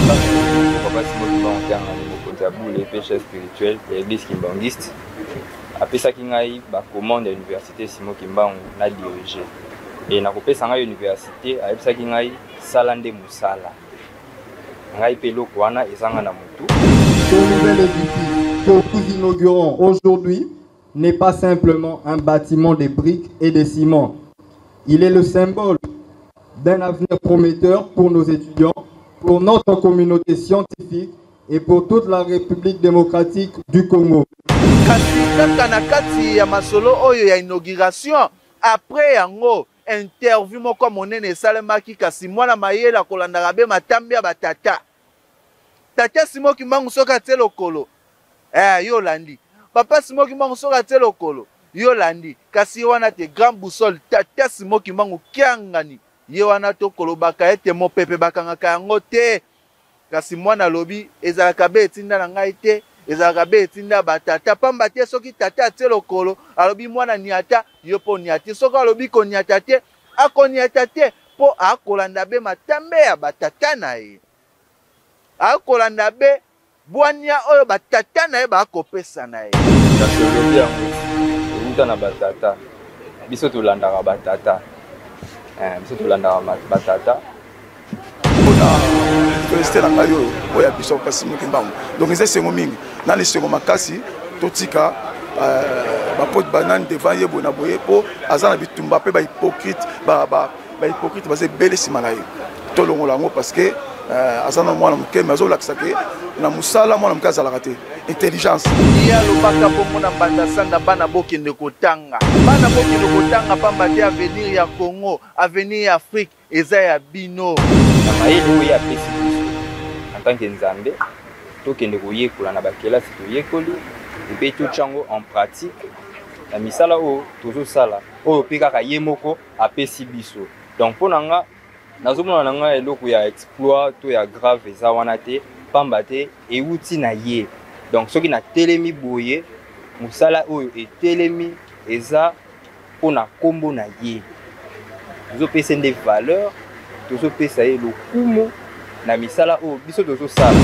Papa Simon Kimbangu tanga mokonzi ya boule pêcheur spirituel ya église kimbangiste. Apesaki ngai ba commande ya université Simon Kimbangu na diriger. Et na kopesa ngai université ayebisaki ngai sala nde musala. Ngai pe loko wana ezanga na mutu. Ce nouvel édifice que nous inaugurons aujourd'hui n'est pas simplement un bâtiment de briques et de ciment. Il est le symbole d'un avenir prometteur pour nos étudiants, pour notre communauté scientifique et pour toute la République démocratique du Congo. Kati ya masolo oyo ya inauguration après yango interview moko monene salemaki kasi mwana mayela kolandaka be matambi ya batata. Tata Simon Kimbangu soka te lokolo. Yo landi. Papa Simon Kimbangu soka te lokolo. Yo landi. Kasi wana te grand boussole Tata Simon Kimbangu kiangani. Ye wana to kolobaka ete mo pepe bakangaka yango te. Kasi mwana lobi ezalaka be etinda na ngai te. Ezalaka be etinda batata pamba te soki tata te lokolo alobi mwana niata yo po niati soki alobi ko niata te akoniata te po akolanda be matambe ya batata na ye. Akolanda be bwania oyo batata na ye bakopesa na ye. Kasi olobi yango euta na batata biso tolandaka batata. Biso tolandaka batata. Université na ngai oyo ya biso Papa Simon Kimbangu. Donc eza sengo mingi na lesengo makasi totika bapoti banani devant ye bona boye po aza na bitumba pe ba hypocrite base bele sima na ye tolongola yango parce que aza na mwana moke mais azolakisa ke na musala mwana moke azalaka te intelligence ya lobaka bongo na mbanda sanda bana bokende kotanga pamba te avenir ya Congo avenir ya Afrique eza ya bino na mayele oyo ya pesi biso en tant que nzambe tokende koyekola na bakelasi toyekoli epe totyango en pratique na misala oyo tozosala oyo mpe kaka ye moko apesi biso. Donc mpo na nga nazomona na nga eloko ya exploit to ya grave eza wana te pamba te euti na ye. Donc soki na telemi boye musala oyo etelemi eza mpo na kombo na ye. Tozopesa nde valeur tozopesa ye lokumu na misala oyo biso tozosala.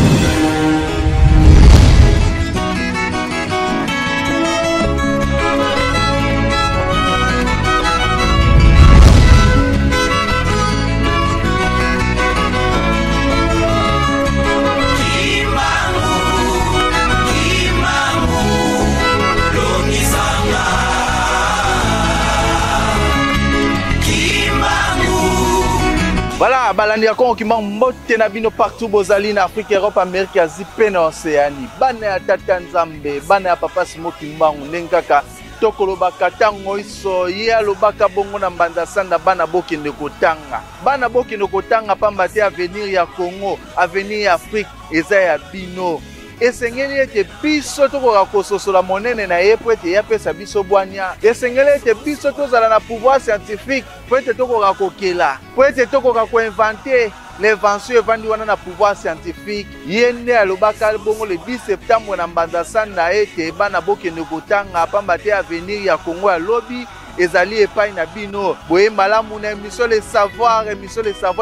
Voilà, balandi ya Congo Kimbangu mbote na bino partout bozali na Afrique, Europe, Amérique, Asie, pe na Océanie. Bana ya Tata Nzambe, bana ya Papa Simon Kimbangu ndengaka tokolobaka tango iso ye alobaka bongo na mbanda sanda bana bokende kotanga. Bana bokende kotanga pamba te avenir ya Congo, avenir ya Afrique eza ya bino. Esengeli ete biso tokoka kososola monene na ye po ete yapesa biso bwania. Esengeli ete biso tozala na pouvoir scientifique po ete tokoka kokela, po ete tokoka koinventer l'invention evandi wana na pouvoir scientifique. Ye nde alobaka bongo le 10 septembre na mbanda sanda ete bana bokende kotanga pamba te avenir ya Congo ya lobi ezali epai na bino. Boye malamu na émission le savoir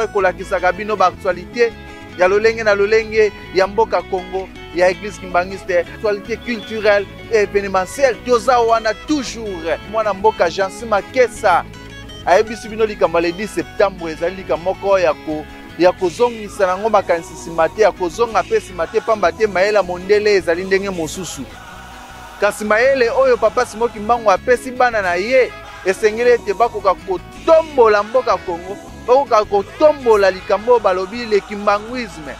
ekolakisaka bino ba actualité ya lolenge na lolenge ya mboka Congo ya église kimbangiste, actualité culturelle et événementielle toza wana toujours. Mwana mboka Jansi Makesa ayebisi bino likambo le 10 septembre ezali likambo moko ya kozongisa nango makanisi mate ya kozonga pesi mate pamba te mayela mondele ezali ndenge mosusu. Kasi mayele oyo Papa Simon Kimbangu apesi bana na ye esengeli ete bakoka kotombola mboka Congo, bakoka kotombola likambo balobi le kimbanguisme.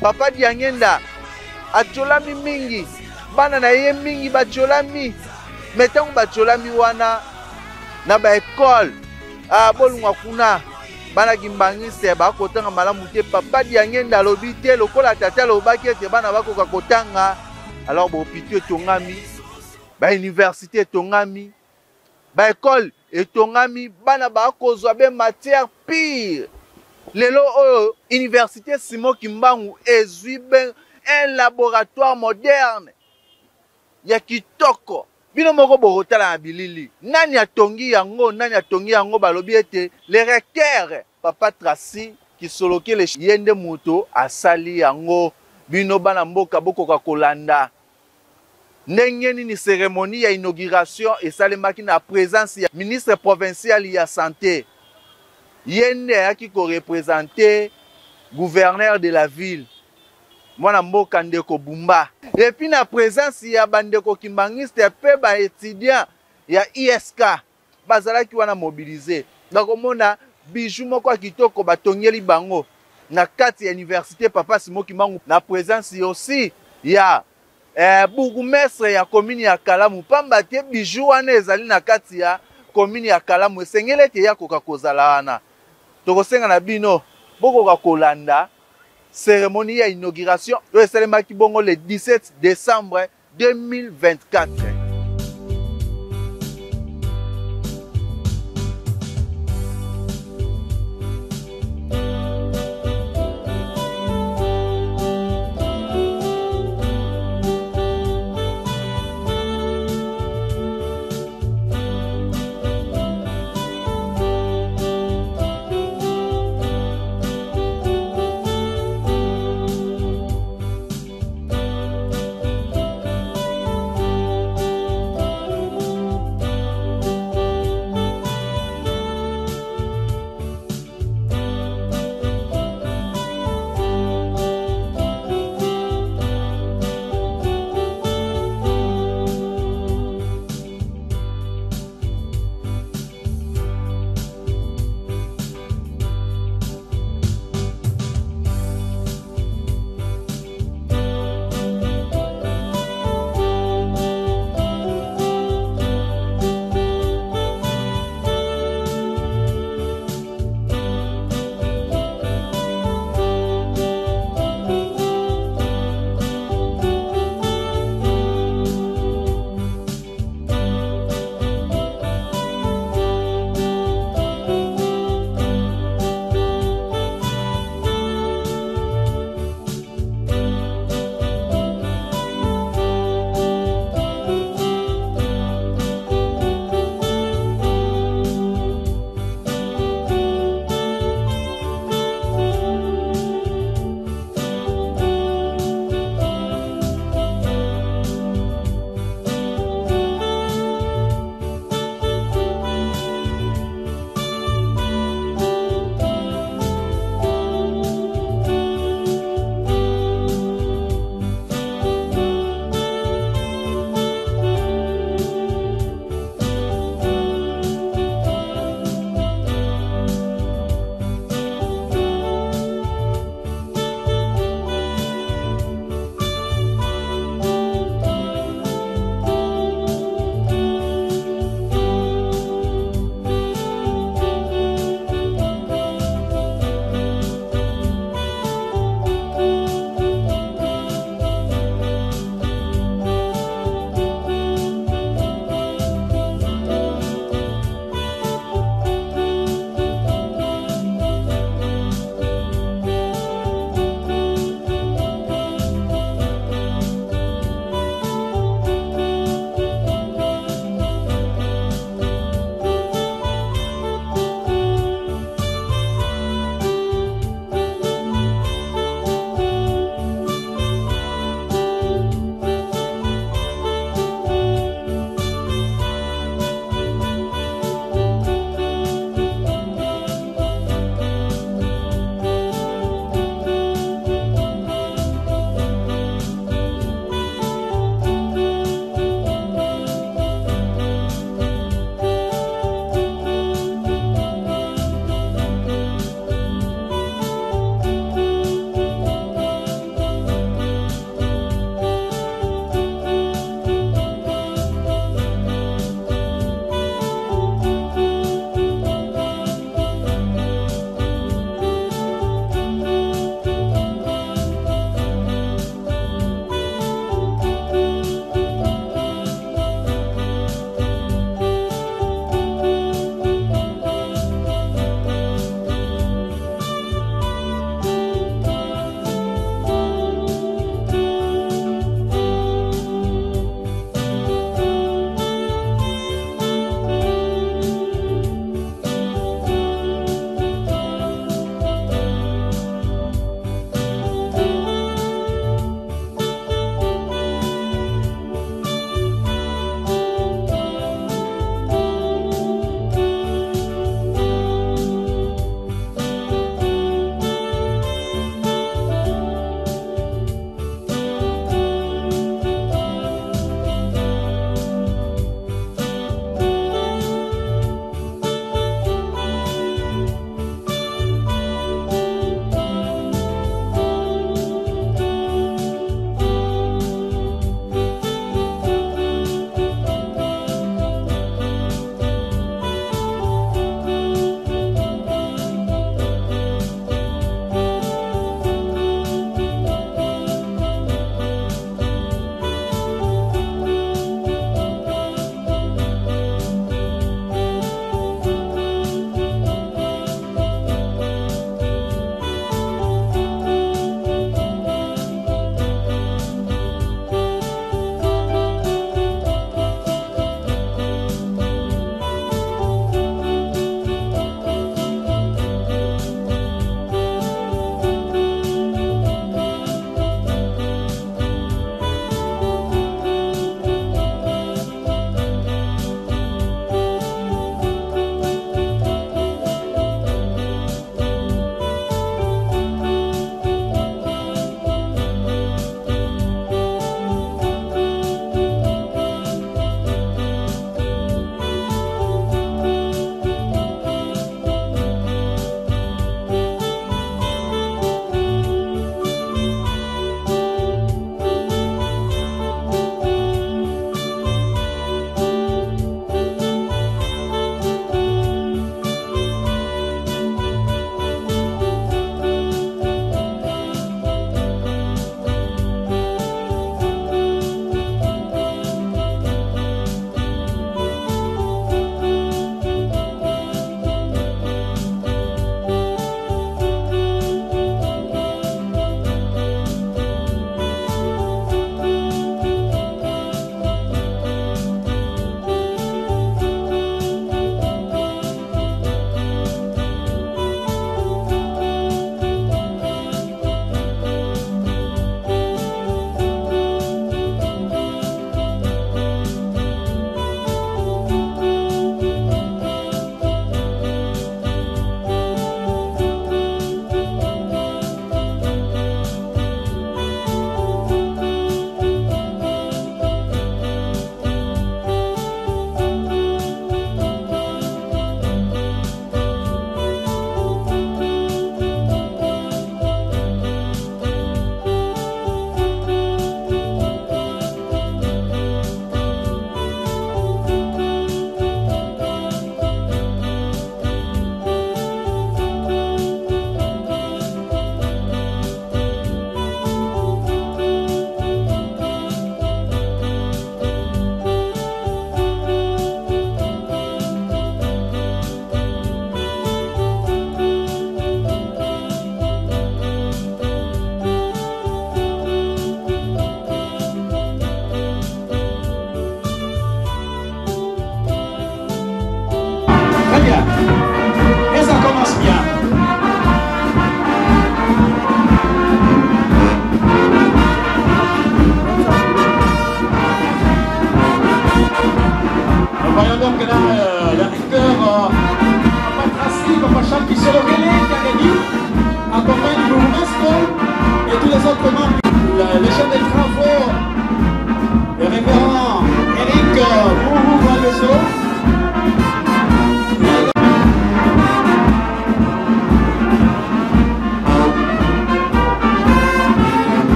Papa Diangenda acholami mingi, bana na ye mingi bacholami, metango bacholami wana na ba école bolungwa kuna bana kimbangiste bakotanga malamu te. Papa Diangenda alobi te lokola tata lobaki ete bana bakoka kotanga. Alors ba hôpital etongami, ba université etongami, ba école etongami, bana bakozwa be matière pire. Lelo oyo université Simon Kimbangu ezwi ben un laboratoire moderne ya kitoko. Bino moko bokotala na bilili. Nani atongi yango balobi ete le recteur Papa Tracy kisolokele yende moto asali yango bino bana mboka bokoka kolanda ndenge nini cérémonie ya inauguration esalemaki na présence ya ministre provincial ya santé yende ayaki koreprésenter gouverneur de la ville mwana mboka ndeko Bumba et puis na présence ya bandeko kimbangiste pe ba étudiant ya ISK bazalaki wana mobiliser nakomona bijou moko ya kitoko batongeli bango na kati ya université Papa Simon Kimbangu na présence aussi ya bourgmestre ya commune ya Kalamu pamba te bijou wana ezali na kati ya commune ya Kalamu esengele te ya koka kozala wana tokosenga na bino bokoka kolanda cérémonie ya inauguration oyo esalemaki bongo le 17 décembre 2024.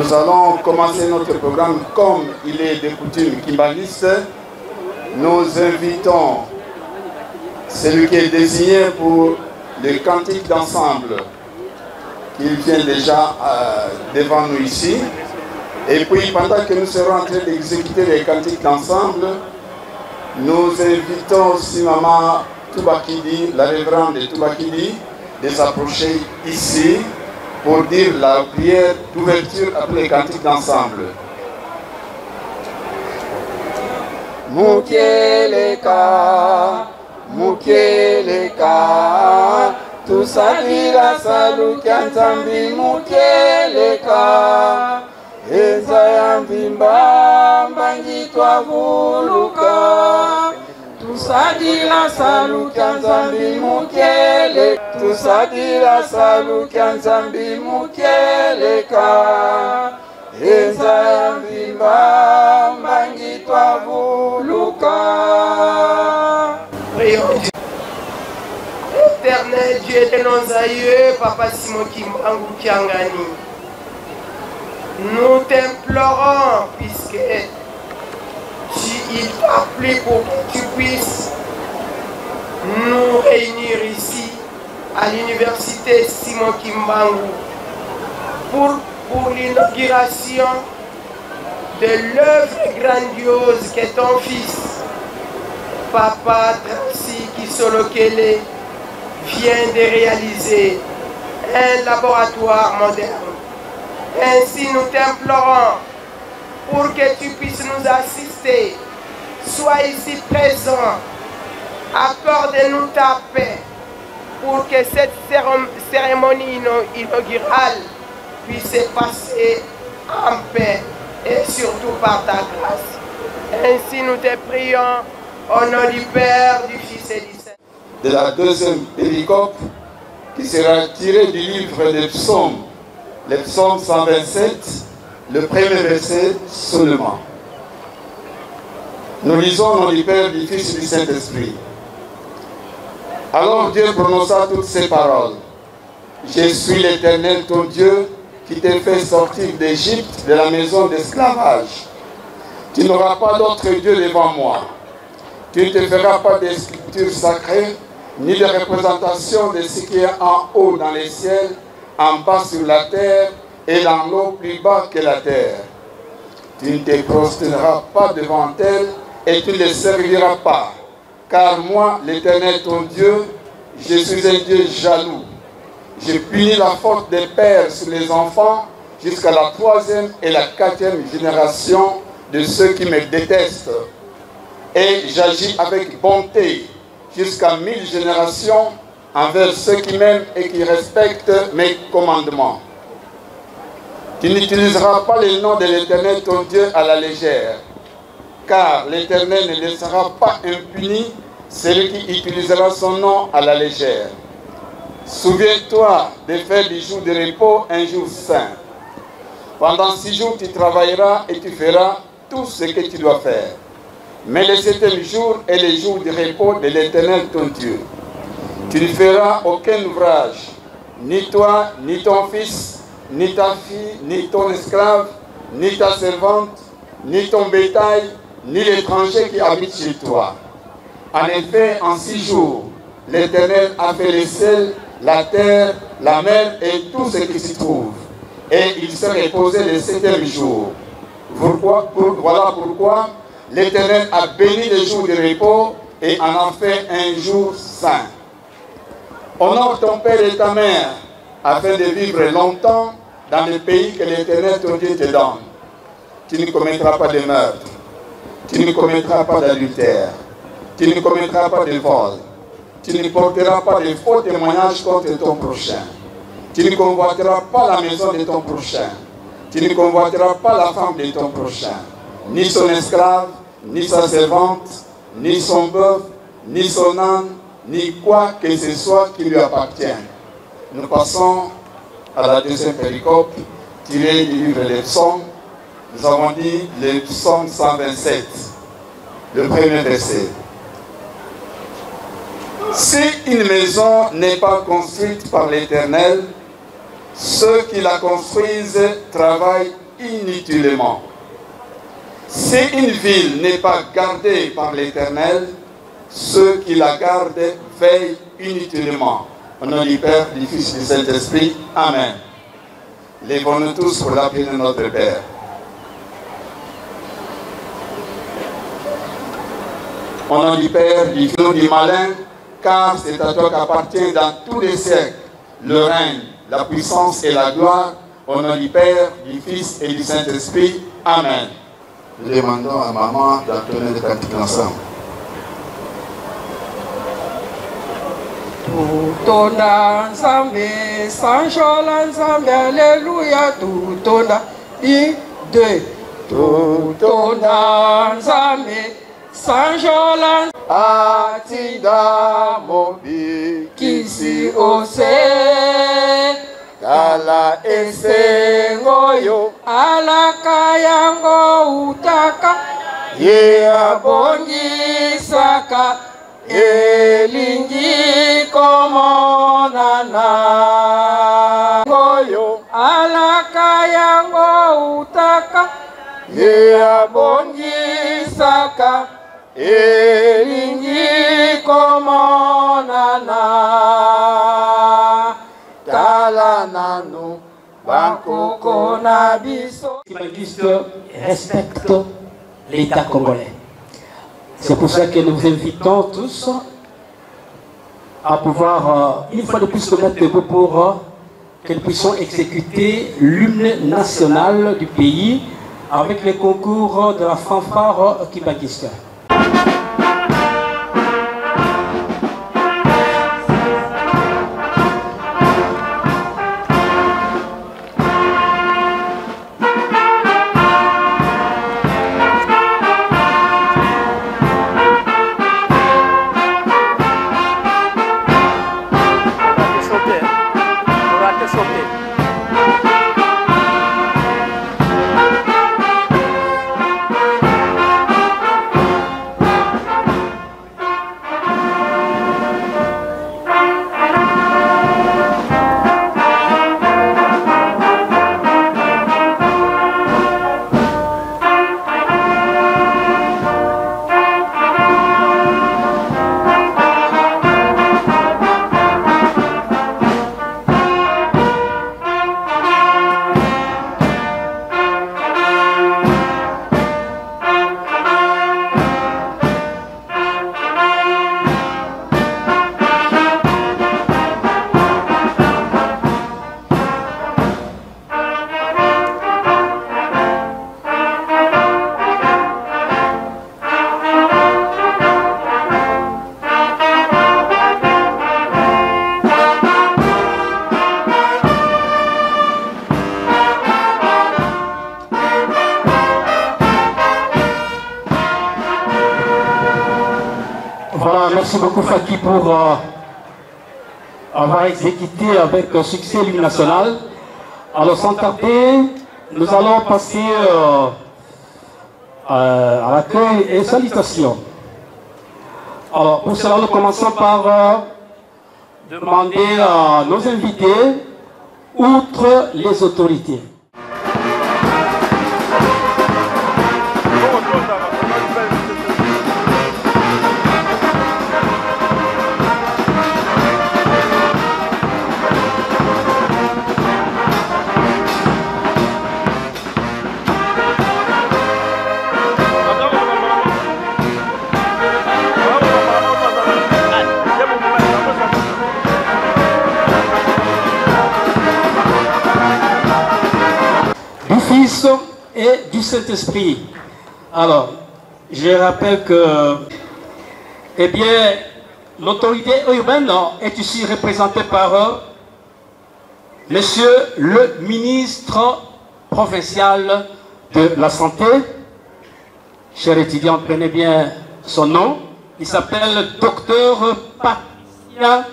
Nous allons commencer notre programme comme il est de coutume kimbaniste. Nous invitons celui qui est désigné pour le cantique d'ensemble, qui vient déjà devant nous ici. Et puis pendant que nous serons en train d'exécuter les cantiques d'ensemble, nous invitons aussi Maman Toubakidi, la révérende Toubakidi, de s'approcher ici pour dire la prière d'ouverture après les cantiques d'ensemble. Mukeleka, Mukeleka, tout ça dit la salut kantambi Mukeleka, Ezayambimba mbangi toi vuluka, tout ça dit la salut kantambi Mukeleka, tout ça dit la salut kantambi Mukeleka. Éternel Dieu de nos aïeux, Papa Simon Kimbangu Kiangani, nous t'implorons, puisque il t'a plu pour que tu puisses nous réunir ici à l'université Simon Kimbangu pour l'inauguration de l'œuvre grandiose qu'est ton fils, Papa Tracy Kisolokele, vient de réaliser un laboratoire moderne. Ainsi nous t'implorons pour que tu puisses nous assister. Sois ici présent, accorde-nous ta paix pour que cette cérémonie inaugurale puisse se passer en paix et surtout par ta grâce. Ainsi nous te prions au nom du Père, du Fils et du Saint. De la deuxième péricope qui sera tirée du livre des psaumes, le psaume 127, le premier verset seulement. Nous lisons au nom du Père, du Fils et du Saint-Esprit. Alors Dieu prononça toutes ces paroles. Je suis l'Éternel ton Dieu, qui t'ai fait sortir d'Égypte, de la maison d'esclavage. Tu n'auras pas d'autre Dieu devant moi. Tu ne te feras pas de sculptures sacrées, ni de représentation de ce qui est en haut dans les ciels, en bas sur la terre, et dans l'eau plus bas que la terre. Tu ne te prosterneras pas devant elles, et tu ne les serviras pas. Car moi, l'Éternel ton Dieu, je suis un Dieu jaloux. Je punis la faute des pères sur les enfants jusqu'à la 3e et la 4e génération de ceux qui me détestent. Et j'agis avec bonté jusqu'à 1000 générations envers ceux qui m'aiment et qui respectent mes commandements. Tu n'utiliseras pas le nom de l'Éternel ton Dieu à la légère, car l'Éternel ne laissera pas impuni celui qui utilisera son nom à la légère. Souviens-toi de faire du jour de repos un jour saint. Pendant 6 jours, tu travailleras et tu feras tout ce que tu dois faire. Mais le 7e jour est le jour de repos de l'Éternel ton Dieu. Tu ne feras aucun ouvrage, ni toi, ni ton fils, ni ta fille, ni ton esclave, ni ta servante, ni ton bétail, ni l'étranger qui habite chez toi. En effet, en 6 jours, l'Éternel a fait le ciel, la terre, la mer et tout ce qui s'y trouve. Et il s'est reposé le 7e jour. Voilà pourquoi l'Éternel a béni le jour de repos et en a fait un jour saint. Honore ton père et ta mère afin de vivre longtemps dans le pays que l'Éternel ton Dieu te donne. Tu ne commettras pas de meurtre. Tu ne commettras pas d'adultère. Tu ne commettras pas de vol. Tu ne porteras pas de faux témoignages contre ton prochain. Tu ne convoiteras pas la maison de ton prochain. Tu ne convoiteras pas la femme de ton prochain. Ni son esclave, ni sa servante, ni son bœuf, ni son âne, ni quoi que ce soit qui lui appartienne. Nous passons à la deuxième péricope tirée du livre des psaumes. Nous avons dit le psaume 127, le premier verset. Si une maison n'est pas construite par l'Éternel, ceux qui la construisent travaillent inutilement. Si une ville n'est pas gardée par l'Éternel, ceux qui la gardent veillent inutilement. Au nom du Père, du Fils et du Saint-Esprit. Amen. Lèvons-nous tous pour la prière de notre Père. Au nom du Père, du Fils et du malin, car c'est à toi qu'appartient dans tous les siècles le règne, la puissance et la gloire. Au nom du Père, du Fils et du Saint-Esprit. Amen. Nous demandons à maman d'entonner le cantique ensemble. Tutonda nzambe, sanjola nzambe, alléluia, tutonda, 1, 2. Tutonda nzambe, sanjola Atinda mobi kisi ose, kala esengoyo alaka yango utaka, ye abongisaka, elingi komonana ngoyo alaka yango utaka ye abongisaka elingi komonana tala nanu bakoko na biso. Kibanguiste respecte l'État congolais. C'est pour ça que nous vous invitons tous à pouvoir, une fois de plus, se mettre debout pour que nous puissions exécuter l'hymne national du pays avec les concours de la fanfare kibanguiste. Voilà, merci beaucoup Faki pour avoir exécuté avec succès l'hymne national. Alors sans tarder, nous allons passer à l'accueil et salutations. Alors pour cela, nous commençons par demander à nos invités, outre les autorités. Fils et du Saint-Esprit. Alors, je rappelle que, eh bien, l'autorité urbaine est ici représentée par Monsieur le ministre provincial de la Santé. Chers étudiants, prenez bien son nom. Il s'appelle Dr Patricien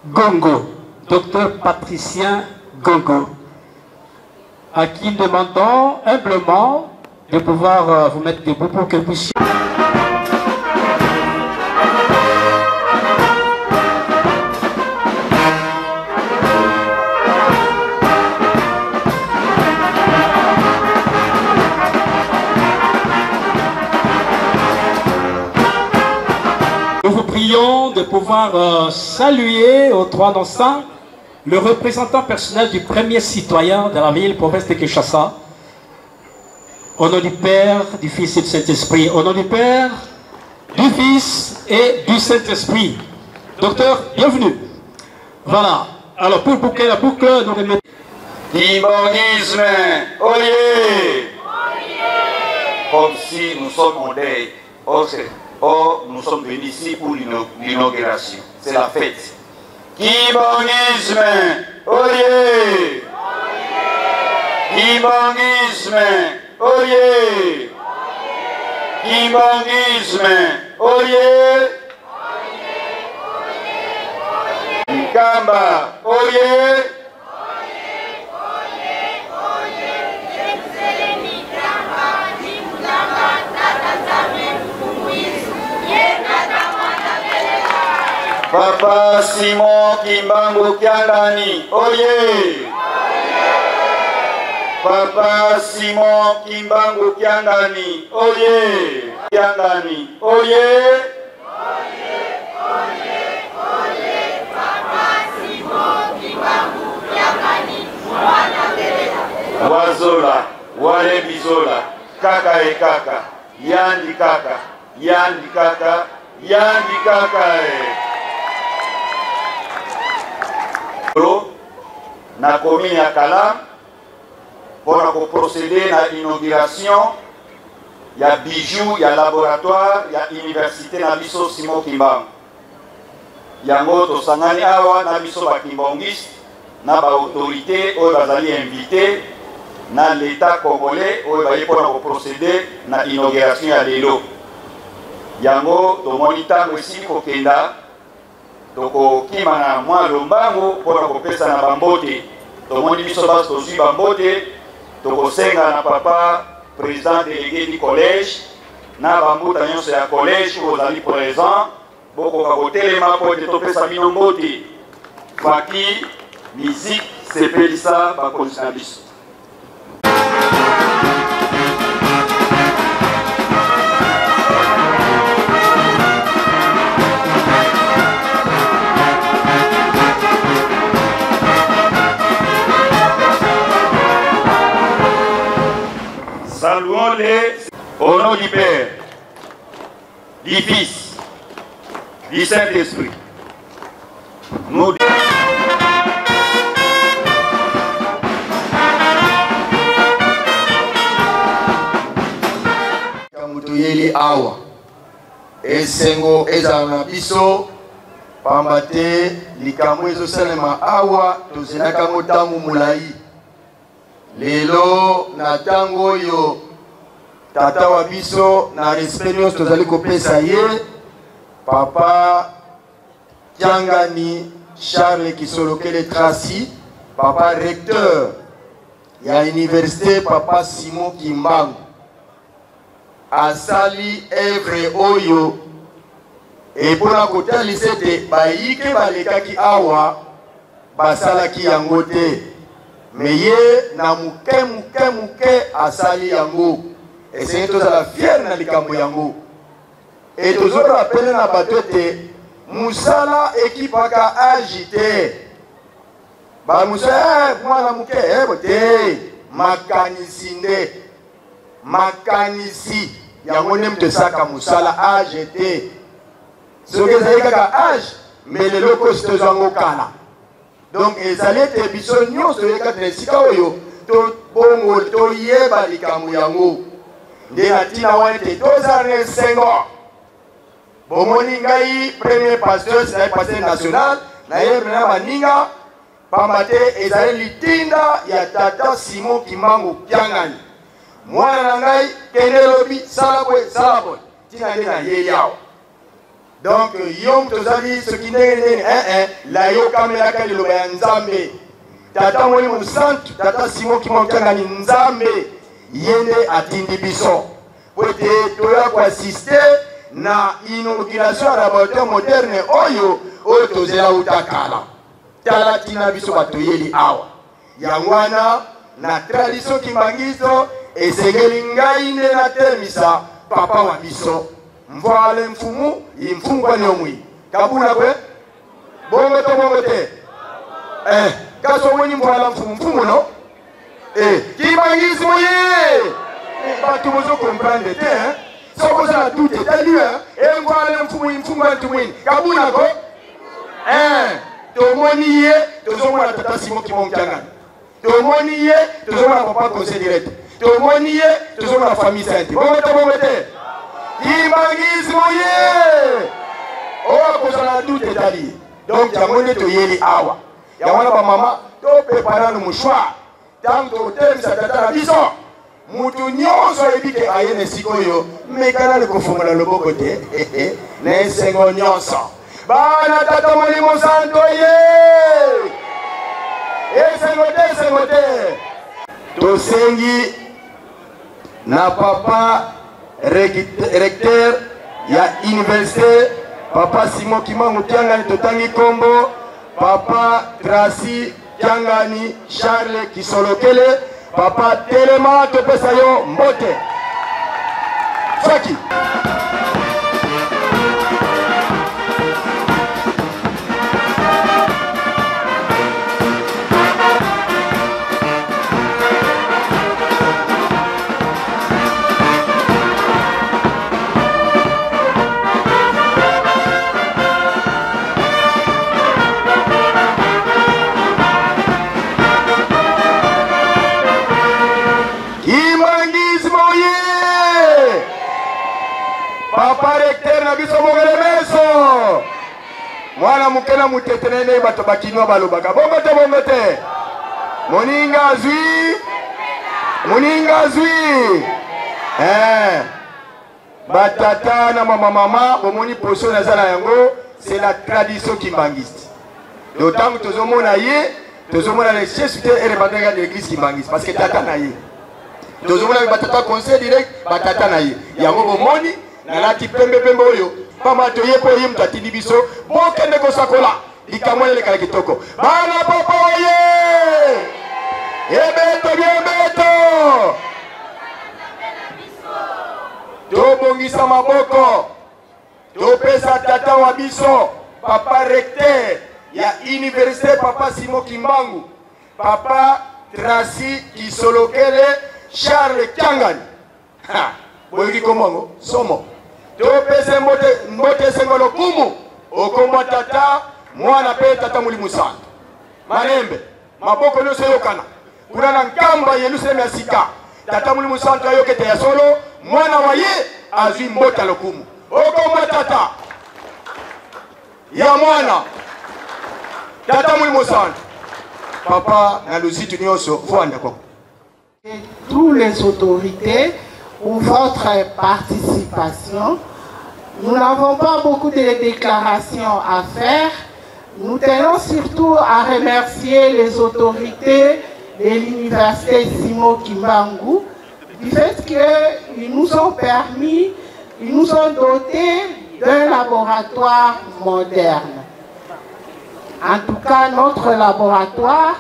Gongo. Dr Patricien Gongo, à qui nous demandons humblement de pouvoir vous mettre debout pour que vous puissiez... pouvoir saluer aux trois d'ensemble le représentant personnel du premier citoyen de la ville, province de Kinshasa. Au nom du Père, du Fils et du Saint-Esprit. Au nom du Père, du Fils et du Saint-Esprit. Docteur, bienvenue. Voilà. Alors, pour boucler la boucle, nous remettons... Kibangisme, oyez! Comme si nous sommes en deuil. Or, nous sommes venus ici pour l'inauguration. C'est la fête. Kibangisme, oyez! Kibangisme, oyez! Kibangisme, oyez! Kamba, oyez! Papa Simon Kimbangu Kiangani, oyez! Papa Simon Kimbangu Kiangani, oyez! Kiangani, oyez! Papa Simon Kimbangu Kiangani, Wazola, Wale Bizola, Kaka e Kaka, Yandi Kaka, Yandi Kaka, Yandi Kaka na commune ya Kalam pour procéder à l'inauguration il y a bijoux, il y a laboratoire, il y a université na biso Simon Kimbangu yango tosangani awa na biso ba kimbangiste na ba autorité oyo bazali invité na l'état congolais oyo baye pour procéder na inauguration ya lelo yango tomoni ntango esili kokenda toko kima na mwa lombango mpona kopesa na bambote tomoni biso basi tozwi bambote tokosenga na papa président délégué du collège na bambuta nyonso ya collège ozali présent bokoka kotelema po ete topesa bino mbote faki musique sepelisa bakonzi na biso. Saluons-les au nom du Père, du Fils, du Saint-Esprit. Nous Kamutuyeli awa esengo ezana biso pambate likambo ezosalema awa tozelaka motango mulai lelo na tango oyo tata wa biso na respect nyonso tozali kopesa ye papa Kiangani Charles Kisolokele Tracy papa recteur ya université papa Simon Kimbangu asali evre oyo epona kotalisa ete bayike balekaki awa basalaki yango te meye na muke asali yango esenge tozala fier na likambo yango e tozorapele na bato ete musala ekipaka agi te bamusala mwana muke ebo te makanisi nde makanisi yango nde moto esaka musala age te soki ezali kaka age me lelo kosi tozwango kala donc ezali ete biso nyonso toyekati na esika oyo bongo toyeba likambo yango nde na ntina wana ete tozala na esengo bomoni ngai premier pasteur ezali pasteur national nayebi na baninga pamba te ezali litinda ya tata Simon Kimbangu Kiangani mwana na ngai kende lobi sala boye tina nde na ye yawa donc yom tozali soki ndenge ndenge layokamelaka liloba ya nzambe tata moni mosantu tata Simon Kimbangu Kiangani nzambe ye nde atindi biso po ete toya koasiste na inauguration ya laboratoire moderne oyo tozela uta kala tala tina biso batoyeli awa yango wana na tradition kimbangiso esengeli ngai nde natelemisa papa wa biso mvwale mfumu imfungwa neomwi Kabuna kwe? Bongo te. Kaso mwenye mfala mfumu no? Kimangisi moye! Batu bozo comprendre te, hein? Soko za doute, tali mfala mfumu antumwini. Kabuna ko? Tomoni ye, tozomona tata Simon Kimongkiangani. Tomoni ye, tozomona papa conseil direct. Tomoni ye, tozomona famille sainte. Bongo te. Kimangisi moye! Owa kozala doute tali. Donc jamone to yeli awa. Ya wana ba mama to prepara no mushwa. Tanto temisa tata na biso. Mutu nyonso ebike ayene sikoyo mekana le kofungana loboko te. Na sengo nyonso. Bana tata molimo santo ye. Sengo te. To sengi na papa recteur ya université Papa Simon Kimbangu Kiangani Totangi Kombo, Papa Tracy Kiangani Charles Kisolokele, Papa Telema Topesayo Mbote. Faki. Papa recteur na biso mogele meso. Mwana mukena mutetenene bato bakinwa balobaka. Bongo te. Moninga zui. Batata na mama bomoni poso na zala yango, c'est la tradition kimbangiste. D'autant que tozomona les chefs et les batanga de l'église kimbangiste parce que tata na ye. Tozomona les batata conseil direct batata na ye. Yango bomoni nalati pembe oyo pamba to yepo yim tatindi biso bokende ko sakola likamwe le kala kitoko bana papa oye ebeto to bongisa maboko to pesa tata wa biso papa recteur ya université papa Simon Kimbangu papa Tracy Kisolokele Charles Kiangani boyiki komongo somo topese mbote sengolo kumu okomba tata mwana pe tata mulimu sana manembe maboko nyonso yokana kuna na nkamba Yerusalemu ya sika tata mulimu sana yokete ya solo mwana wa ye azwi mbota lokumu okomba tata ya mwana tata mulimu sana papa na luzitu nyonso fwanda kwa tous les autorités pour votre participation. Nous n'avons pas beaucoup de déclarations à faire. Nous tenons surtout à remercier les autorités de l'université Simon Kimbangu du fait qu'ils nous ont permis, ils nous ont dotés d'un laboratoire moderne. En tout cas, notre laboratoire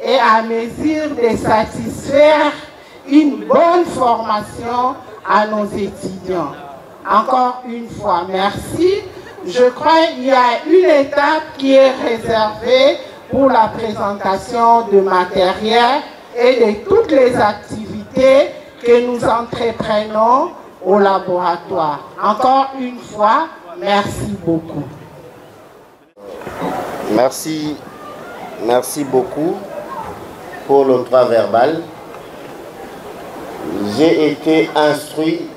est à mesure de satisfaire une bonne formation à nos étudiants. Encore une fois, merci. Je crois qu'il y a une étape qui est réservée pour la présentation de matériel et de toutes les activités que nous entreprenons au laboratoire. Encore une fois, merci beaucoup. Merci beaucoup pour l'octroi verbal. J'ai été instruit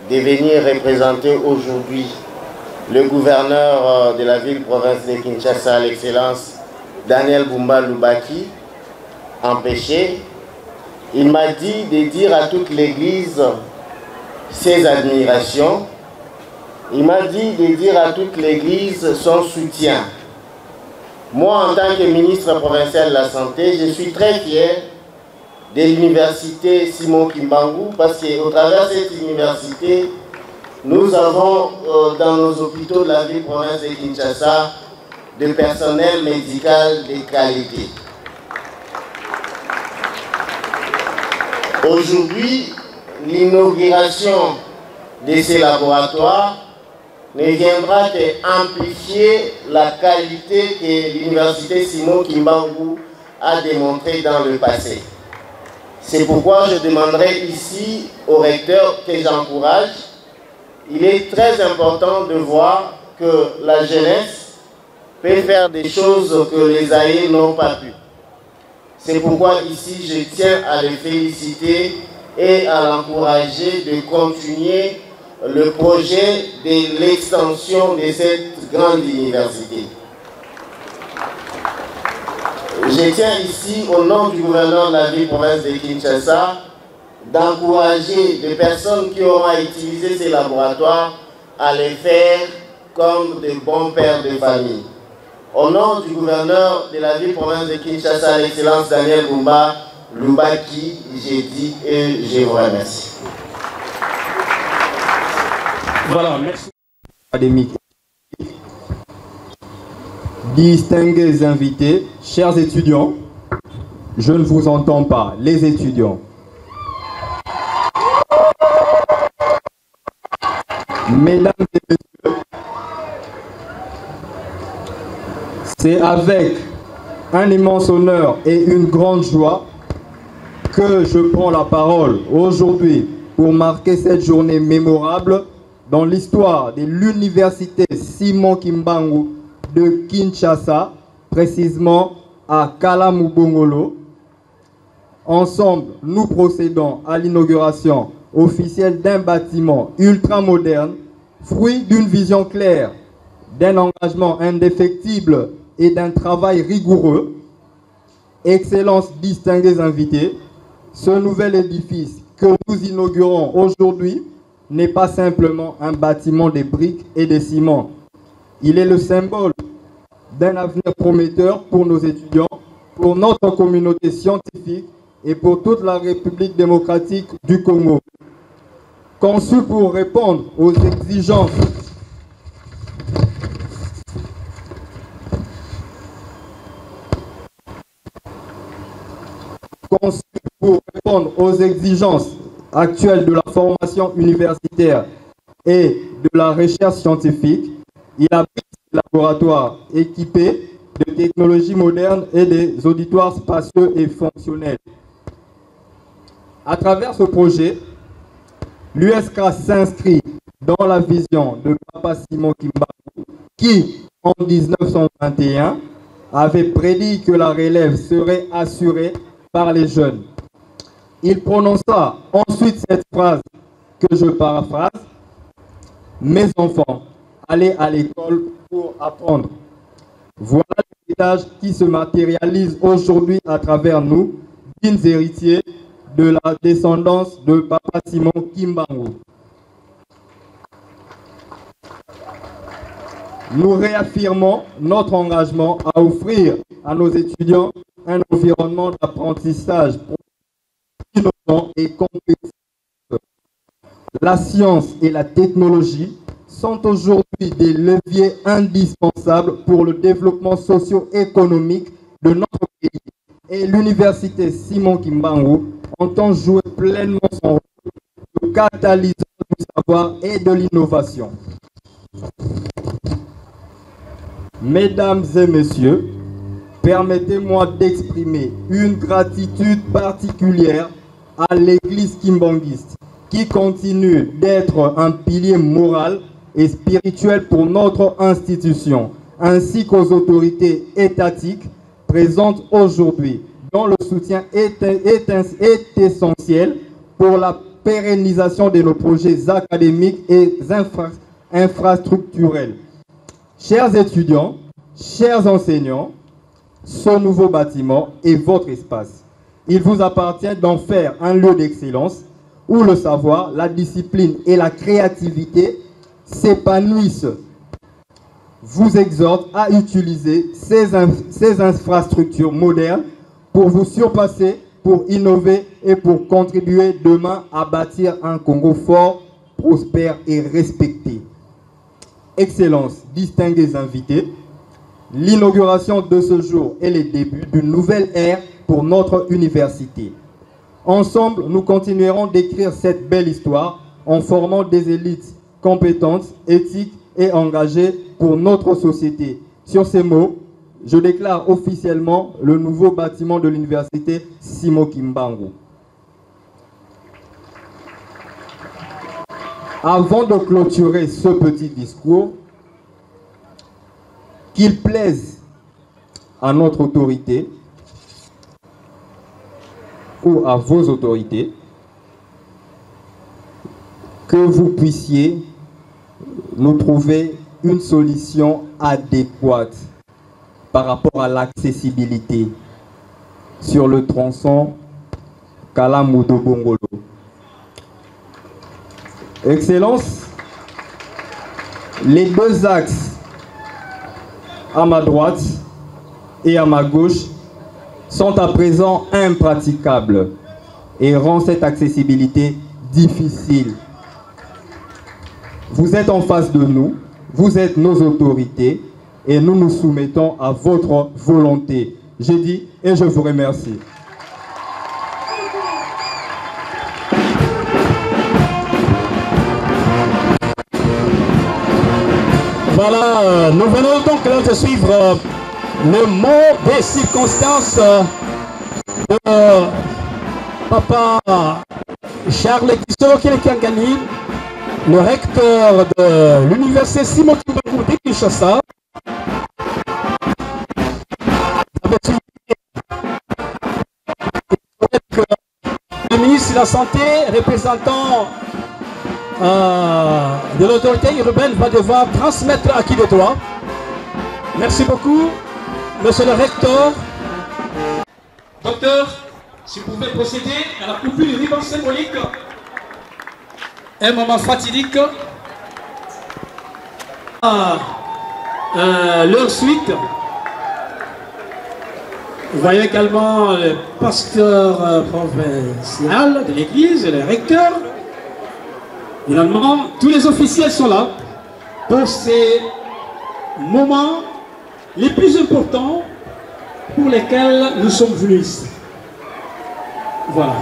de venir représenter aujourd'hui le gouverneur de la ville-province de Kinshasa, l'excellence Daniel Bumba Lubaki, empêché. Il m'a dit de dire à toute l'église ses admirations. Il m'a dit de dire à toute l'église son soutien. Moi, en tant que ministre provincial de la Santé, je suis très fier de l'université Simon Kimbangu parce qu'au travers de cette université, nous avons dans nos hôpitaux de la ville-province de Kinshasa du personnel médical de qualité. Aujourd'hui, l'inauguration de ces laboratoires ne viendra qu'amplifier la qualité que l'université Simon Kimbangu a démontrée dans le passé. C'est pourquoi je demanderai ici au recteur que j'encourage. Il est très important de voir que la jeunesse peut faire des choses que les aïeux n'ont pas pu. C'est pourquoi ici je tiens à le féliciter et à l'encourager de continuer le projet de l'extension de cette grande université. Je tiens ici, au nom du gouverneur de la ville-province de Kinshasa, d'encourager des personnes qui auront utilisé ces laboratoires à les faire comme de bons pères de famille. Au nom du gouverneur de la ville-province de Kinshasa, l'excellence Daniel Bumba Lubaki, j'ai dit et je vous remercie. Voilà, merci. Académique. Distingués invités, chers étudiants, je ne vous entends pas, les étudiants. Mesdames et messieurs, c'est avec un immense honneur et une grande joie que je prends la parole aujourd'hui pour marquer cette journée mémorable dans l'histoire de l'université Simon Kimbangu de Kinshasa, précisément à Kalamu-Bongolo. Ensemble, nous procédons à l'inauguration officielle d'un bâtiment ultra-moderne, fruit d'une vision claire, d'un engagement indéfectible et d'un travail rigoureux. Excellences, distingués invités, ce nouvel édifice que nous inaugurons aujourd'hui n'est pas simplement un bâtiment de briques et de ciment. Il est le symbole d'un avenir prometteur pour nos étudiants, pour notre communauté scientifique et pour toute la République démocratique du Congo. Conçu pour répondre aux exigences actuelles de la formation universitaire et de la recherche scientifique, il abrite des laboratoires équipés de technologies modernes et des auditoires spacieux et fonctionnels. À travers ce projet, l'USK s'inscrit dans la vision de Papa Simon Kimbangu qui, en 1921, avait prédit que la relève serait assurée par les jeunes. Il prononça ensuite cette phrase que je paraphrase: « Mes enfants, allez à l'école pour apprendre ». Voilà l'héritage qui se matérialise aujourd'hui à travers nous, dignes héritiers de la descendance de Papa Simon Kimbangu. Nous réaffirmons notre engagement à offrir à nos étudiants un environnement d'apprentissage innovant et compétitif. La science et la technologie sont aujourd'hui des leviers indispensables pour le développement socio-économique de notre pays. Et l'université Simon Kimbangu entend jouer pleinement son rôle de catalyseur du savoir et de l'innovation. Mesdames et messieurs, permettez-moi d'exprimer une gratitude particulière à l'Église kimbanguiste qui continue d'être un pilier moral et spirituel pour notre institution, ainsi qu'aux autorités étatiques présentes aujourd'hui, dont le soutien est essentiel pour la pérennisation de nos projets académiques et infrastructurels. Chers étudiants, chers enseignants, ce nouveau bâtiment est votre espace. Il vous appartient d'en faire un lieu d'excellence où le savoir, la discipline et la créativité s'épanouissent. Vous exhorte à utiliser ces infrastructures modernes pour vous surpasser, pour innover et pour contribuer demain à bâtir un Congo fort, prospère et respecté. Excellences, distingués invités, l'inauguration de ce jour est le début d'une nouvelle ère pour notre université. Ensemble, nous continuerons d'écrire cette belle histoire en formant des élites compétentes, éthiques et engagé pour notre société. Sur ces mots, je déclare officiellement le nouveau bâtiment de l'université Simon Kimbangu. Avant de clôturer ce petit discours, qu'il plaise à notre autorité ou à vos autorités que vous puissiez nous trouver une solution adéquate par rapport à l'accessibilité sur le tronçon Kalamudo-Bongolo. Excellence, les deux axes à ma droite et à ma gauche sont à présent impraticables et rendent cette accessibilité difficile. Vous êtes en face de nous, vous êtes nos autorités et nous nous soumettons à votre volonté. J'ai dit et je vous remercie. Voilà, nous venons donc là de suivre le mot des circonstances de Papa Charles Kisolo-Kilekiangani, le recteur de l'université Simon Kimbangu de Kinshasa. Le ministre de la Santé, représentant de l'autorité urbaine, va devoir transmettre à qui de droit. Merci beaucoup, monsieur le recteur. Docteur, si vous pouvez procéder à la coupure du ruban symbolique, un moment fatidique. Leur suite. Vous voyez également le pasteur provincial de l'église, le recteur. Finalement, tous les officiels sont là pour ces moments les plus importants pour lesquels nous sommes venus ici. Voilà.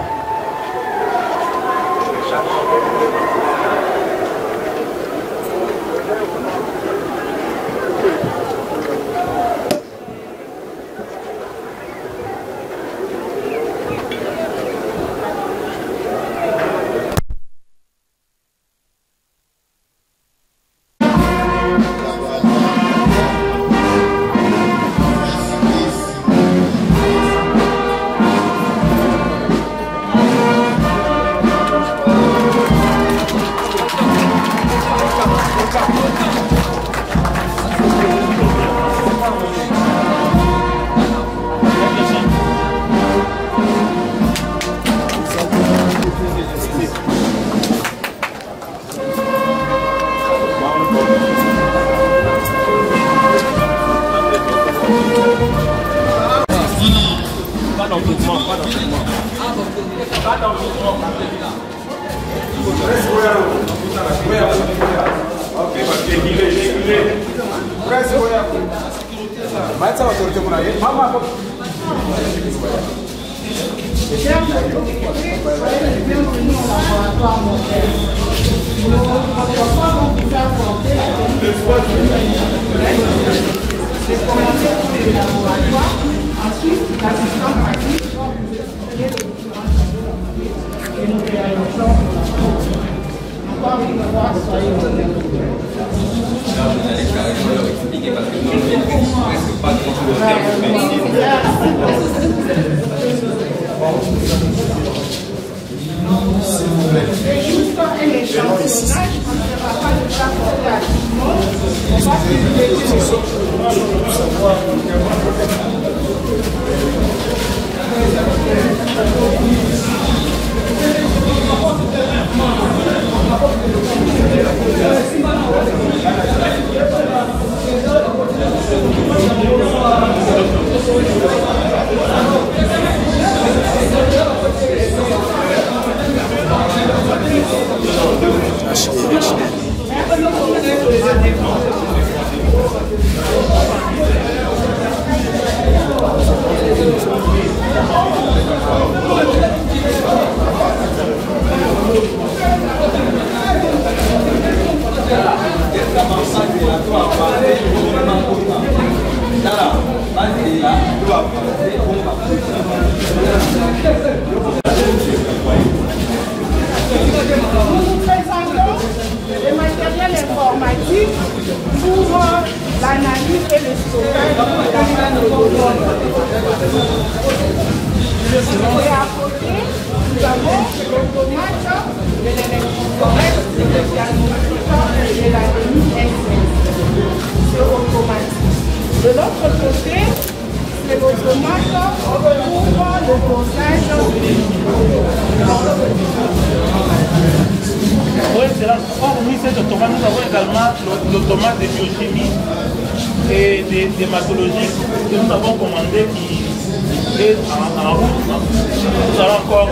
présentons le matériel informatique pour l'analyse et le stockage de la données. Et à côté, nous avons l'automate de l'électrophorèse, le diagnostic de la DMI-SS. C'est automatique. De l'autre côté, c'est l'automate pour le dosage. Oui, hormis cet automate, nous avons également l'automate de biochimie et d'hématologie que nous avons commandé qui est en route. Nous allons encore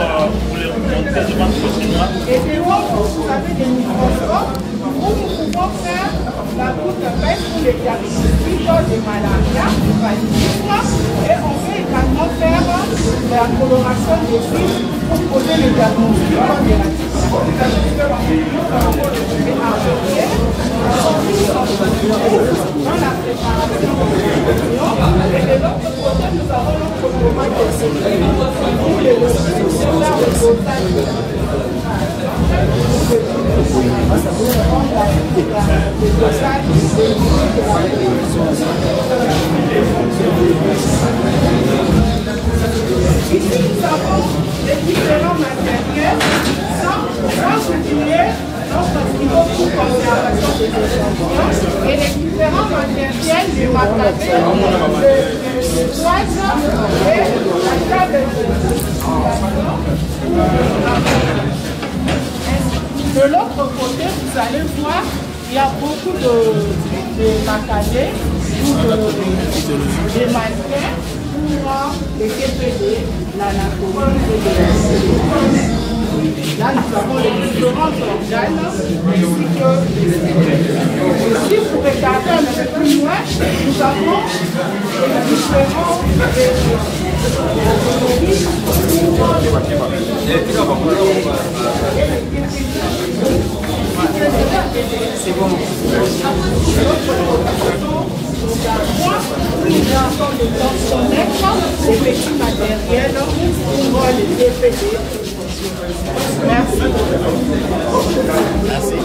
vous les montrer, je pense, prochainement. Et puis, vous avez des microscopes où nous pouvons faire la goutte pêche pour les diagnostics de malaria, du paludisme, et on peut également faire la coloration des fils pour poser le diagnostic de la dans la préparation et de l'autre côté nous avons notre tomate de série pour les ici nous avons les différents matériels sans oublier notre frigo pour conservation des échantillons et les différents matériels du macabé, le toise et la table de l'autre côté, vous allez voir, il y a beaucoup de macadés ou des mannequins pour les TPD, l'anatomie et les là, nous avons les différents organes ainsi que si vous regardez un peu plus loin, nous avons les différents c'est bon. Il y a encore des tensiomètres, des petits matériels pour les DPD. Merci. Merci.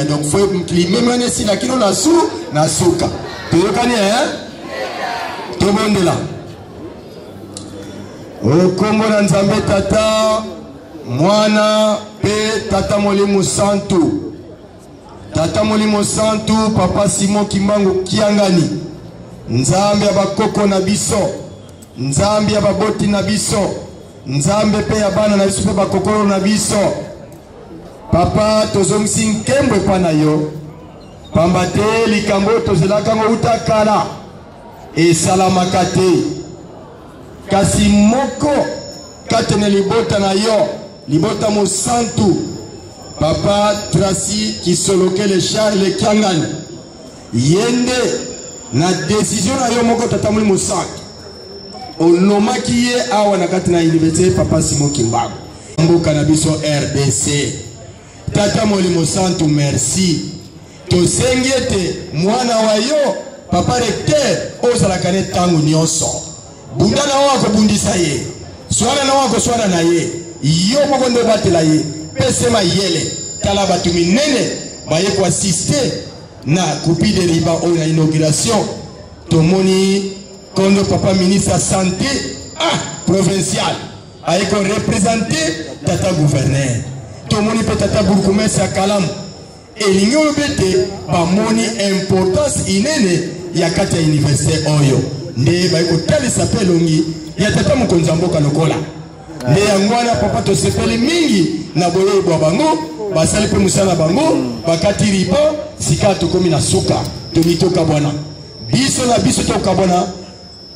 Donc faut les mêmes si la kilo na sou na souka. Tu reconnais hein? Tout le monde est là. O Kombo na Nzambe tata mwana pe tata Molimo Santu. Tata Molimo Santu papa Simon Kimbangu Kiangani. Nzambe ya bakoko na biso. Nzambe ya baboti na biso. Nzambe pe ya bana na biso pe bakokoro na biso. Papa tozomisi nkembwe pana yo pambate likambo tozelaka ngo utakala esalamaka te kasi moko katene libota na yo libota mosantu papa Tracy Kisoloke le Charles Kiangani yende na décision na yo moko tata Molimo Santu onomaki ye awa na kati na université papa Simon Kimbangu mboka na biso RDC. Tata Molimo Santu merci. Tosengete mwana wa yo papa recteur ozalakane tangu nyonso. Bunda na wako bundisa ye. Swala na wako swala na ye. Yo moko ndo batela ye. Pesema yele. Tala batu minene baye ko assister na coupi de riba o na inauguration. Tomoni kondo papa ministre santé provincial aye ko représenter tata gouverneur. Tomoni petata burgomestre ya Kalamu elingi obete bamoni importance inene ya kati ya université oyo nde baiko talisa pelongi ya tata mokonzi ya mboka lokola nde yango wana papa tosepeli mingi na boye bwa bango basali pe musala bango bakati riba sika tokomi na suka tomitoka bwana biso na biso toka bwana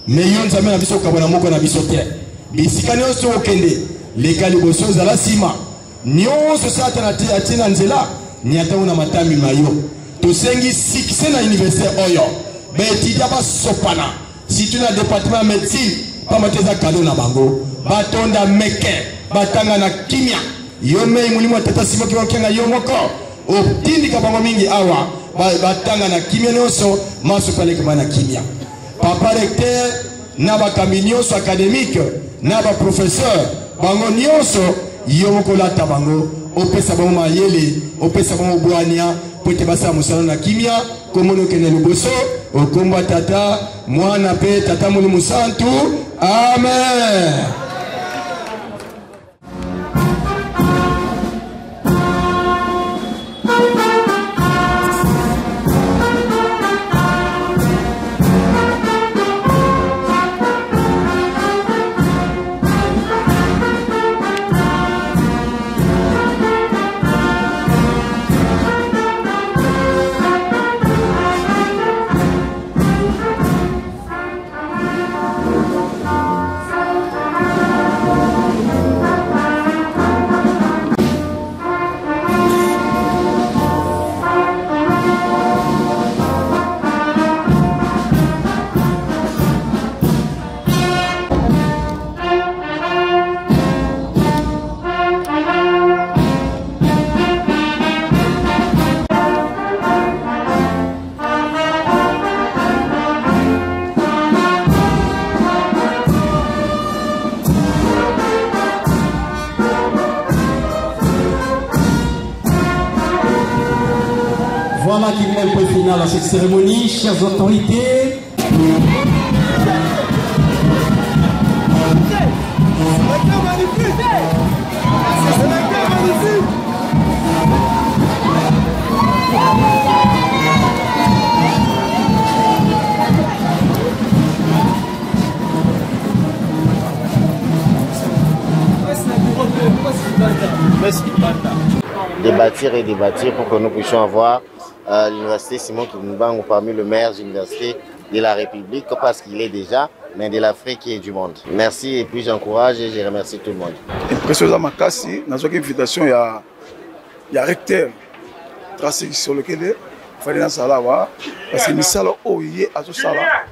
meyo nzambe na biso kabwana moko na biso te bisika nyonso okende leka liboso zala sima nyonso sata na te atina nzela ni ata una matami mayo tosengi sikise na université oyo beetidia basopana situ na département médecine pamateza kado na bango batonda meke batanga na kimia yo mei mulimo tata Simon Kimbangu yo moko otindika bango mingi awa batanga na kimia nyonso maso palekema na kimia. Papa recteur na bakambi nyonso académique na baprofesseur bango nyonso yo mokolata bango opesa bango mayele opesa bango bwania po ete basala mosala na kimia komona okende liboso okomba tata mwana mpe tata molimo santu amen. Voilà qui met un point final à cette cérémonie, chères autorités. Débattir et débattir pour que nous puissions avoir l'université Simon Kimbangu parmi les meilleures universités de la République, parce qu'il est déjà, mais de l'Afrique et du monde. Merci et puis j'encourage et je remercie tout le monde. Impressionnement Makassi, dans une invitation, il y a recteur tracé sur lequel il fallait dans Sala, parce que Misala Oye à Sala,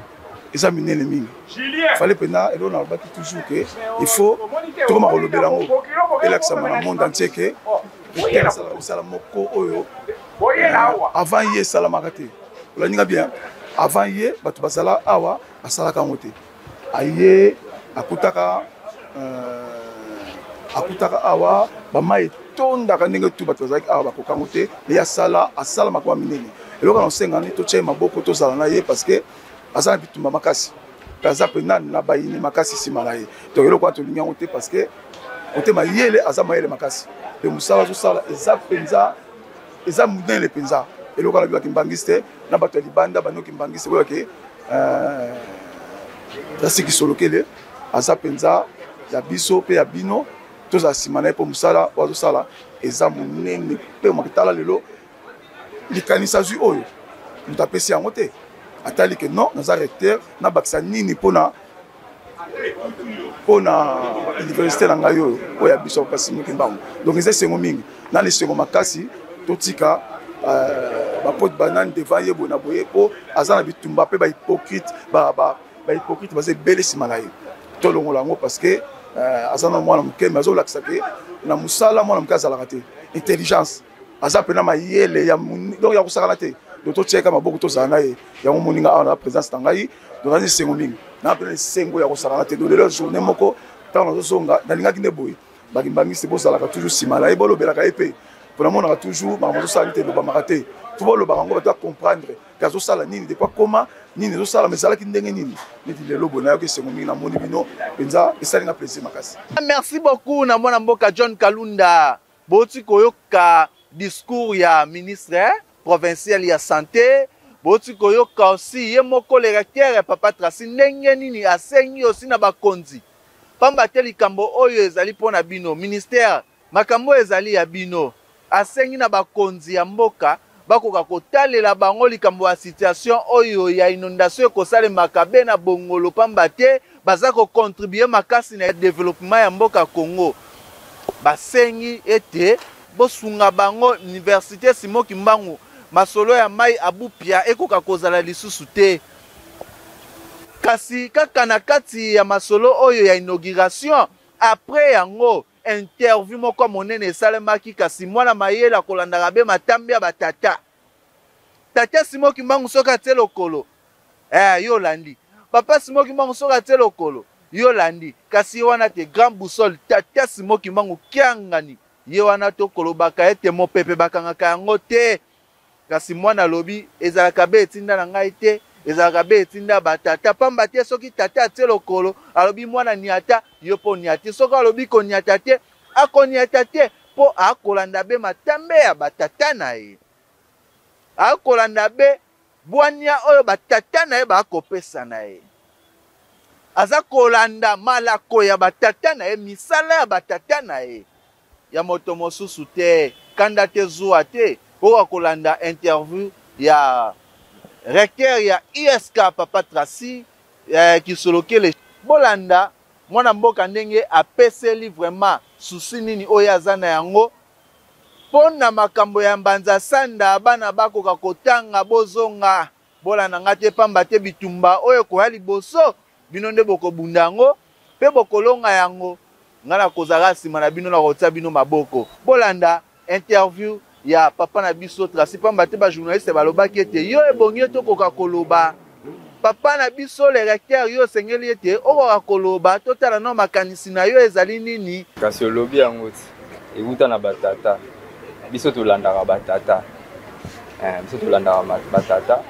ils ont mené les mines. Il fallait pénal et on a battu toujours que il faut tout le monde relever là-haut. Et là que ça m'a le monde entier que avant hier ça l'a marqué. Vous l'avez bien. Avant hier, batu basala awa asala kangote. Aye akutaka awa bama etonda kanenge tu batu bazaki awa bakokangote mais ya sala asala makwa minene. Et là on sengani to tchai maboko to sala na ye parce que asala bitumba makasi. Kaza pena na bayini makasi simalaye. Donc là quoi to linyangote parce que ote mayele azama yele makasi. Et musala zo sala eza penza eza mudele penza. Et là on a kimbangiste na bato libanda bano kimbangiste ko ke tasiki solokele aza penza ya biso pe ya bino to za simana po musala wa zo sala eza munene pe makitala lelo likanisa zu oyo mutapesi yango te atali ke non naza recteur na bakisa nini pona université na ngai oyo oya biso kasi Kimbangu. Donc eza sengo mingi na le sengo makasi totika bapote banane devant ye bona boye po aza na bitumba pe ba hypocrite ba hypocrite baze bele simana ye to longola ngo parce que aza na mwana mukeme azo lakisa ke na musala mwana mukaza la raté intelligence aza pena mayele ya donc ya kusakana te donc to cheka maboko to zana ye ya moninga ana présence tangai donc azi sengo mingi na pena sengo ya kusakana te donc le journée moko tant na zonga dalinga kinde boye bakimbangisi bo sala ka toujours simana ye bolo belaka epé pour le monde a toujours maman ça été le bamaraté faut le barango doit comprendre que ça la nini de quoi comment nini zo sala mais ça la ki ndenge nini mais le lobo na yo que c'est momi na moni bino penza et ça nga plaisir makasi. Merci beaucoup na mwana mboka John Kalunda boti koyoka discours ya ministre provincial ya santé boti koyoka aussi ye moko le recteur papa Tracy ndenge nini asengi aussi na bakonzi pamba te likambo oyo ezali pona bino ministère makambo ezali ya bino asengi na bakonzi ya mboka bakoka kotalela bango likambo ya situation oyo ya inondation kosale makabe na bongolo pamba te baza ko contribuer makasi na développement ya mboka Congo basengi ete bosunga bango université Simon Kimbangu masolo ya mai abupia ekoka kozala lisusu te kasi kaka na kati ya masolo oyo ya inauguration après yango interview moko monene esalemaki kasi mwana mayele akolandaka be matambi ya batata. Tata Simon Kimbangu soki atie lokolo yo landi. Papa Simon Kimbangu soki atie lokolo yo landi. Kasi ye wana te grand boussole Tata Simon Kimbangu kiangani ye wana to kolobaka ete mopepe bakangaka yango te. Kasi mwana lobi ezalaka be etinda na ngai te, ezalaka be etinda batata. Pamba te soki tata atie lokolo alobi mwana niata yo po niate. Soki alobi koniata te akoniata te po akolanda be matambe ya batata na ye. Akolanda be bwania oyo batata na ye bakopesa na ye. Aza kolanda malako ya batata na ye, misala ya batata na ye. Ya moto mosusu te, kanda te zuwa te. Oyo kolanda interview ya recteur ya ISK Papa Tracy kisoloke le bolanda mwana mboka ndenge apeseli vraiment susi nini oyo aza na yango. Pona makambo ya mbanza sanda bana bakoka kotanga bozonga bolanda ngate pamba te bitumba oyo koya liboso bino nde bokobunda yango pe bokolonga yango ngana kozala nsima na bino na kotia bino maboko. Bolanda interview ya papa na biso Tracy pamba te ba journaliste balobaki ete yo ebongi tokoka koloba. Papa na biso le recteur yo sengeli ete okoka koloba totala no makanisi na yo ezali nini. Kasi olobi yango ti euta na batata. Biso tolandaka batata. Biso tolandaka batata.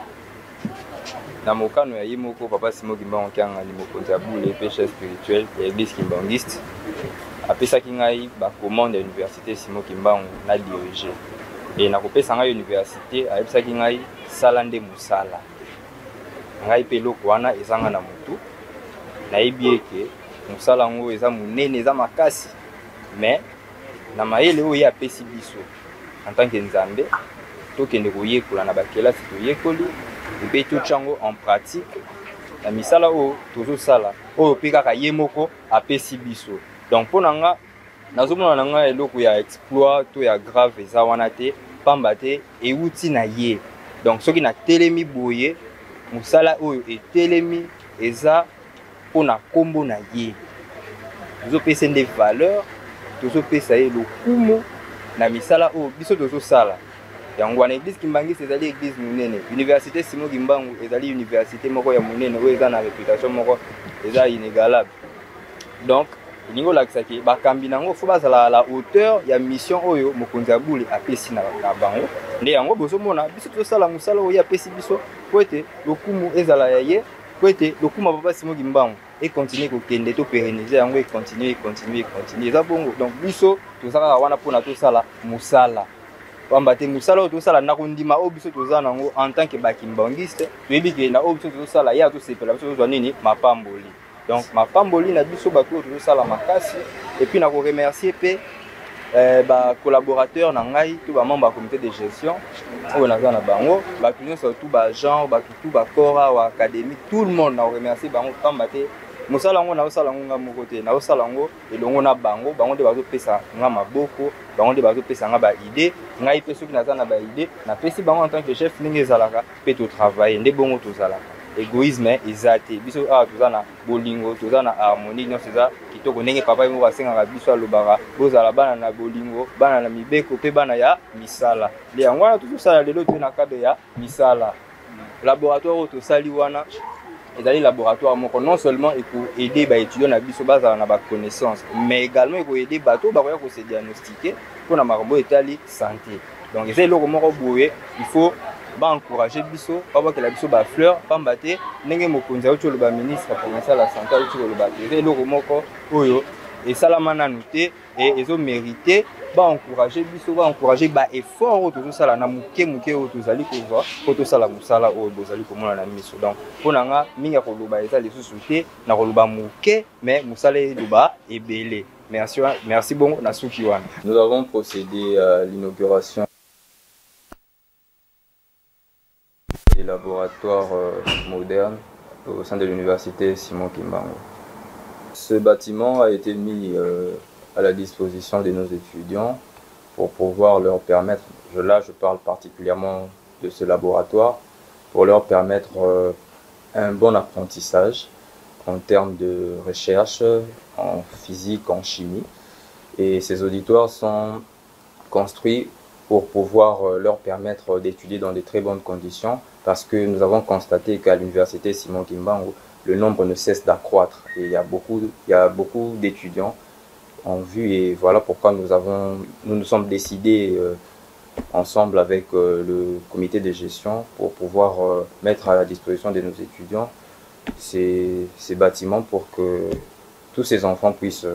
Na mokano ya ye moko Papa Simon Kimbangu kianga ni mokonzi ya boule péché spirituel ya église kimbangiste. Apesaki ngai ba commande ya université Simon Kimbangu na diriger. Et na kopesa ngai université ayebisaki ngai sala nde musala. Ngai pe loko wana ezanga na mutu. Nayebi eke musala ngo eza munene eza makasi. Mais na mayele oyo ye apesi biso en tant que nzambe tokende koyekola na bakelasi toyekoli epe totyango en pratique na misala oyo tozosala oyo mpe kaka ye moko apesi biso. Donc mpo na nga nazomona na nga eloko ya exploit to ya grave eza wana te pamba te euti na ye. Donc soki natelemi boye mosala oyo etelemi eza mpo na kombo na ye. Tozopesa nde valeur, tozopesa ye lokumu na misala oyo biso tozosala. Yango wana église kimbangisi ezali église munene. Université Simon Kimbangu ezali université moko ya munene oyo eza na réputation moko eza inégalable. Donc ningo lakisaki bakambi nango fo bazala la hauteur ya mission oyo mokonzi ya boule apesi na bango. Nde yango bozomona biso tozosala mosala oyo apesi biso po ete lokumu ezala ya ye, po ete lokumu ya Papa Simon Kimbangu et continuer kokende to pérenniser yango et continuer. Eza bongo. Donc biso tozaka wana pona tosala mosala. Pamba te musala oyo tosala ndako ndima oyo biso toza nango en tant que bakimbangiste toyebi ke na oyo biso tozosala ya tosepela biso tozwa nini mapamboli. Donc mapamboli na biso bato oyo tozosala makasi et puis na koremercier pe collaborateur na ngai to bamembre ya comité de gestion oyo naza na bango bato nyonso tout baagent bato tout bakora wa académique tout le monde na koremercier bango pamba te mosala yango naosala yango nga moko te naosala yango elongo na bango nde bazopesa nga maboko bango nde bazopesa nga baide ngai mpe soki naza na baide napesi bango en tant que chef ndenge ezalaka mpe totravaille nde bongo tozalaka. Égoïsme eza te biso awa toza na bolingo toza na harmonie nyonso eza kitoko ndenge papa moko asengaka biso alobaka bozala bana na bolingo bana na mibeko mpe bana ya misala. Nde yango wana tozosala lelo te na cadre ya misala. Laboratoire oyo tosali wana ezali laboratoire moko non seulement aider ba étudiants na biso bazala na ba connaissance mais également aider bato bakoya ko se diagnostiquer pour na makambo etali santé. Donc ezali loko moko boye il faut encourager biso papa que la biso ba fleur pamba te ndenge mokonzi oyo lo ba ministre provincial la santé oyo lo ba ezali loko moko oyo esalama nanu te et ezo mériter encourager biso encourager ba effort oyo tozosala na muke oyo tozali kozwa po tosala mosala oyo bozali komona na miso. Donc mpona nga mingi ya koloba eza lisusu te na koloba muke mais mosala eloba ebele. Merci bongo na suki wana. Nous avons procédé à l'inauguration des laboratoires modernes au sein de l'université Simon Kimbangu. Ce bâtiment a été mis à la disposition de nos étudiants pour pouvoir leur permettre, là je parle particulièrement de ce laboratoire, pour leur permettre un bon apprentissage en termes de recherche, en physique, en chimie, Et ces auditoires sont construits pour pouvoir leur permettre d'étudier dans de très bonnes conditions, parce que nous avons constaté qu'à l'université Simon Kimbangu, le nombre ne cesse d'accroître et il y a beaucoup d'étudiants en vue, et voilà pourquoi nous sommes décidés ensemble avec le comité de gestion pour pouvoir mettre à la disposition de nos étudiants ces bâtiments pour que tous ces enfants puissent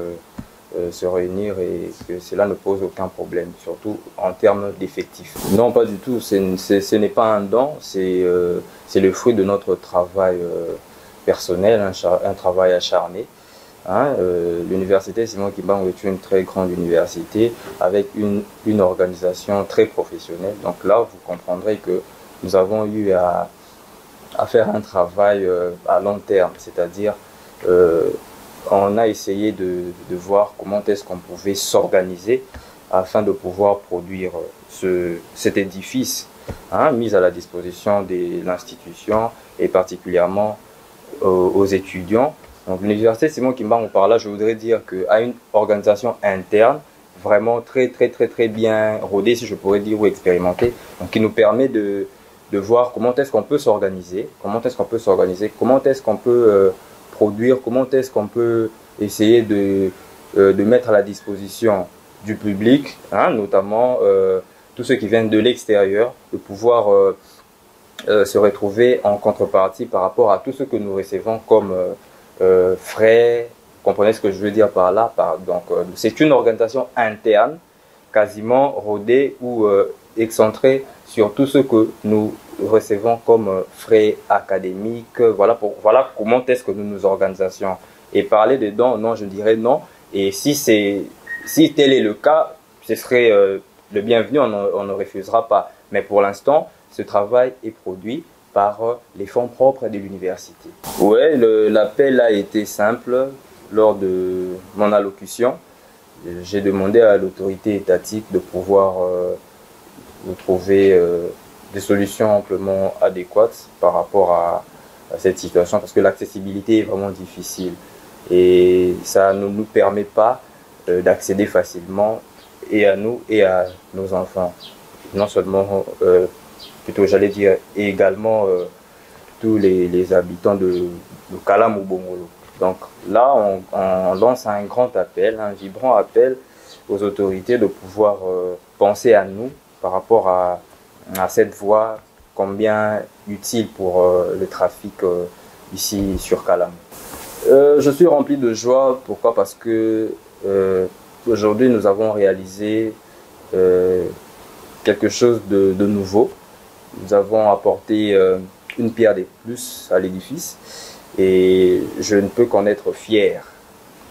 se réunir et que cela ne pose aucun problème, surtout en termes d'effectifs. Non, pas du tout, ce n'est pas un don, c'est le fruit de notre travail personnel, un travail acharné. Hein, l'université Simon Kimbangu est une très grande université avec une organisation très professionnelle. Donc là, vous comprendrez que nous avons eu à faire un travail à long terme, c'est-à-dire on a essayé de voir comment est-ce qu'on pouvait s'organiser afin de pouvoir produire cet édifice mis à la disposition de l'institution et particulièrement aux étudiants. Donc l'université Simon Kimbangu, par là, je voudrais dire qu'a une organisation interne vraiment très bien rodée, si je pourrais dire, ou expérimentée, donc qui nous permet de voir comment est-ce qu'on peut s'organiser, comment est-ce qu'on peut produire, comment est-ce qu'on peut essayer de mettre à la disposition du public, notamment tous ceux qui viennent de l'extérieur, de pouvoir se retrouver en contrepartie par rapport à tout ce que nous recevons comme frais. Vous comprenez ce que je veux dire par là? Donc c'est une organisation interne, quasiment rodée ou excentrée sur tout ce que nous recevons comme frais académiques. Voilà comment est-ce que nous nous organisons. Et parler de dons, non, je dirais non. Et si tel est le cas, ce serait le bienvenu, on ne refusera pas. Mais pour l'instant, ce travail est produit par les fonds propres de l'université. Ouais, l'appel a été simple. Lors de mon allocution, j'ai demandé à l'autorité étatique de pouvoir nous trouver des solutions amplement adéquates par rapport à cette situation, parce que l'accessibilité est vraiment difficile et ça ne nous permet pas d'accéder facilement et à nous et à nos enfants. Non seulement, plutôt j'allais dire, et également tous les habitants de Kalam ou Bongolo. Donc là, on lance un grand appel, un vibrant appel aux autorités de pouvoir penser à nous par rapport à cette voie combien utile pour le trafic ici sur Kalam. Je suis rempli de joie. Pourquoi? Parce que aujourd'hui nous avons réalisé quelque chose de nouveau. Nous avons apporté une pierre de plus à l'édifice et je ne peux qu'en être fier,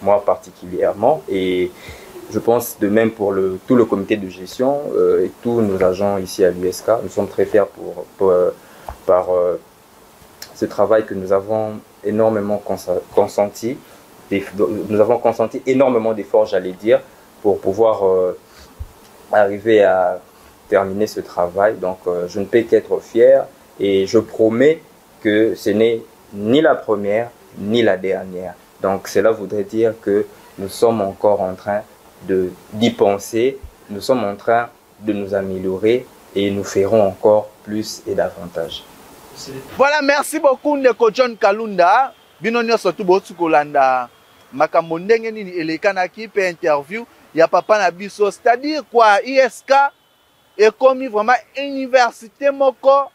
moi particulièrement, et je pense de même pour tout le comité de gestion et tous nos agents ici à l'USK. Nous sommes très fiers par ce travail que nous avons énormément consenti. Nous avons consenti énormément d'efforts, j'allais dire, pour pouvoir arriver à terminer ce travail. Donc je ne peux qu'être fier et je promets que ce n'est ni la première ni la dernière. Donc cela voudrait dire que nous sommes encore en train d'y penser, nous sommes en train de nous améliorer et nous ferons encore plus et davantage. Voilà, merci beaucoup Ndeko John Kalunda. Binonyo surtout botu kolanda makambo ndenge nini elekanaki pe interview ya papa na biso, c'est-à-dire quoi, ISK est comme vraiment université moko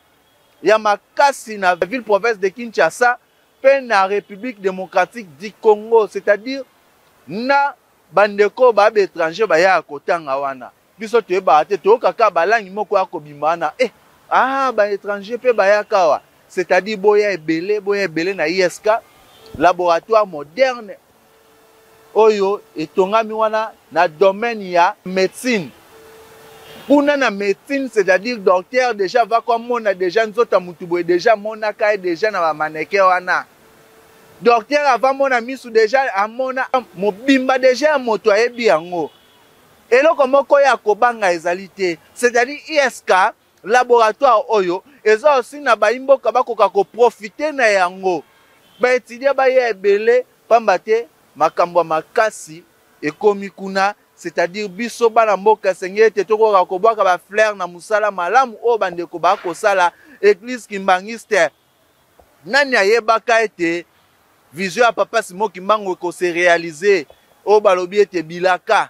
ya makasi na ville province de Kinshasa pe na République démocratique du Congo, c'est-à-dire na bandeko ba étranger ba ya kotanga wana biso te ba te to kaka balangi moko ya kobimana ba étranger pe ba ya kawa, c'est-à-dire boya ebele na ISK laboratoire moderne oyo etongami wana na domaine ya médecine. Kuna na médecine, c'est-à-dire docteur déjà va comme mona déjà nzota mutubo déjà mona kai déjà na ba maneke wana. Docteur avant mona misu déjà amona mobimba déjà moto ayebi yango. Eloko moko ya kobanga ezalité, c'est-à-dire ISK laboratoire oyo eza aussi na ba imboka bakoka ko profiter na yango. Ba étudier ba ye ebele pamba te makambo makasi ekomi kuna, c'est-à-dire biso bana mboka senge te tokoka kobwaka ba fleur na musala malamu o bandeko ba kosala église kimbangiste nani ayebaka ete vision ya papa Simon Kimbangu ko se réaliser o balobi ete bilaka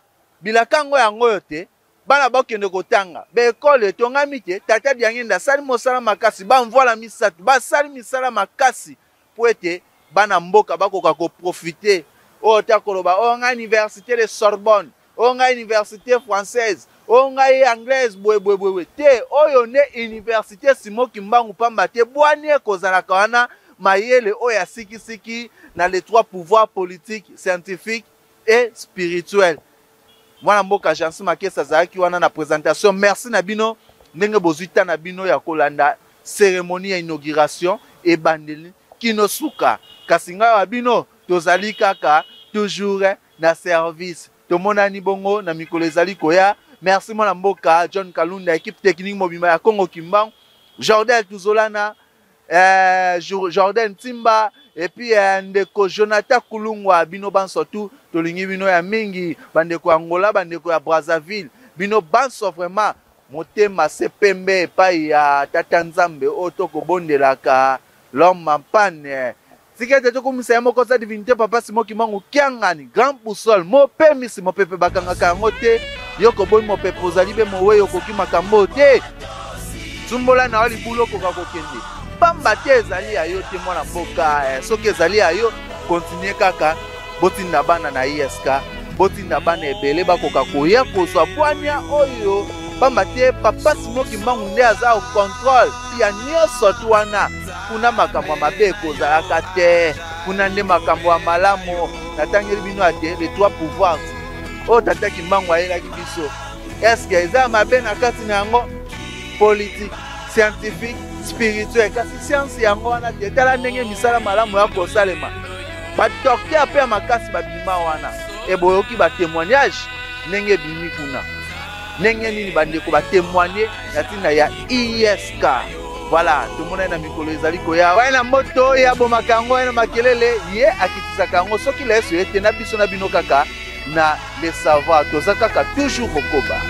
ngo yango te bana bakende kotanga be école etongami te tata biangenda sali mosala makasi ba mvola misatu ba sali misala makasi po ete bana mboka bakoka ko profiter o takoloba o nga université de Sorbonne o nga université française o nga anglaise bwe te oyo ne université Simon Kimbangu pamba te bwani ekozalaka wana mayele o ya siki na les trois pouvoirs politiques, scientifiques et spirituels. Mwana mboka Jansi Makesa zaki wana na présentation. Merci Nabino ndenge bozuita Nabino ya kolanda cérémonie ya inauguration et bandeli kinosuka kasinga wabino tozali kaka toujours na service. Tomonani bongo na mikolo ezali koya. Merci mwana mboka John Kalunda équipe technique mobima ya Congo Kimbangu. Jordan Tuzolana Jordan Timba et puis ndeko Jonathan Kulungwa bino banso tout tolingi bino ya mingi bandeko Angola bandeko ya Brazzaville bino banso vraiment motema sepembe pa ya Tata Nzambe otoko bondelaka l'homme en panne sikete tokumisa moko sa divinité papa Simon Kimbangu kiangani grand boussole mo pemisi mo pepe bakanga kango te yoko boy mo pepe ozali be mo weyo kokimaka mbote Tumbola na wali bulo koka kokende pamba te ezali ayo te mwana mboka soki ezali ayo continue kaka botinda bana na ISK botinda bana ebele bakoka koya kozwa bwania oyo pamba te papa Simon Kimbangu nde aza au contrôle ya nyonso tu wana kuna makambo mabe ekozalaka te kuna nde makambo ya malamu natangeli bino ate les trois pouvoirs o tata Kimbangu ayelaki biso eske eza mabe na kati na yango politique scientifique spirituel kasi science yango wana te tala ndenge misala malamu ya kosalema badokter mpe ya makasi babima wana eboyoki batémoignage ndenge bimi kuna ndenge nini bandeko batémoigne na ntina ya ISK voilà tomonai na mikolo ezali koya waye na moto ya bomaka yango waye na makelele ye akitisaka yango soki leso ye te na biso na bino kaka na le savoir toza kaka toujours kokoba